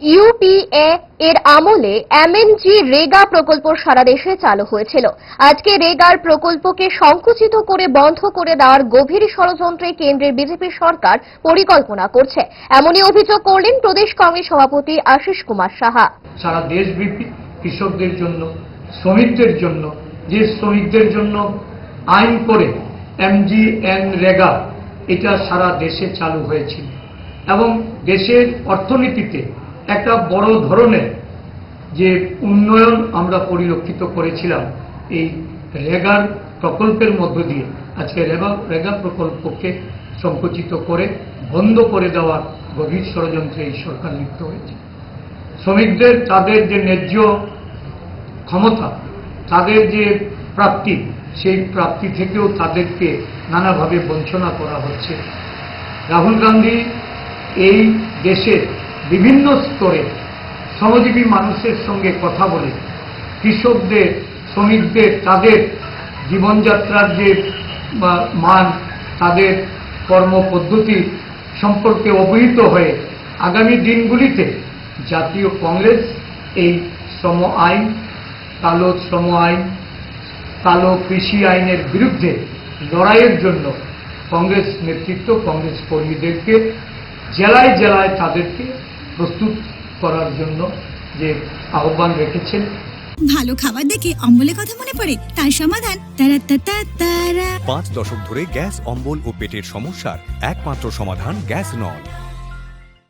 UPA এর আমলে এমএনজি রেগা প্রকল্প সারা দেশে চালু হয়েছিল। আজকে রেগার প্রকল্পকে সংকুচিত করে বন্ধ করে দেওয়ার গভীর ষড়যন্ত্রে কেন্দ্রের বিজেপি সরকার পরিকল্পনা করছে, এমনই অভিযোগ করলেন প্রদেশ কংগ্রেস সভাপতি আশিস কুমার সাহা। সারা দেশব্যাপী কৃষকদের জন্য, শ্রমিকদের জন্য, যে শ্রমিকদের জন্য আইন করে এমজিএনরেগা এটা সারা দেশে চালু হয়েছিল এবং দেশের অর্থনীতিতে একটা বড় ধরনের যে উন্নয়ন আমরা পরিলক্ষিত করেছিলাম এই রেগার প্রকল্পের মধ্য দিয়ে। আজকে রেগা প্রকল্পকে সংকুচিত করে বন্ধ করে দেওয়ার গভীর ষড়যন্ত্রে এই সরকার লিপ্ত হয়েছে। শ্রমিকদের তাদের যে ন্যায্য ক্ষমতা, তাদের যে প্রাপ্তি, সেই প্রাপ্তি থেকেও তাদেরকে নানাভাবে বঞ্চনা করা হচ্ছে। রাহুল গান্ধী এই দেশের বিভিন্ন স্তরে শ্রমজীবী মানুষের সঙ্গে কথা বলে কৃষকদের, শ্রমিকদের তাদের জীবনযাত্রার যে মান, তাদের কর্মপদ্ধতি সম্পর্কে অবহিত হয়ে আগামী দিনগুলিতে জাতীয় কংগ্রেস এই শ্রম আইন, কালো শ্রম আইন, কালো কৃষি আইনের বিরুদ্ধে লড়াইয়ের জন্য কংগ্রেস নেতৃত্ব, কংগ্রেস কর্মীদেরকে জেলায় জেলায় তাদেরকে প্রস্তুত করার জন্য যে আহ্বান রেখেছেন। ভালো খাবার দেখে অম্বলের কথা মনে পড়ে, তার সমাধান তারা। 5 দশক ধরে গ্যাস, অম্বল ও পেটের সমস্যার একমাত্র সমাধান গ্যাস নল।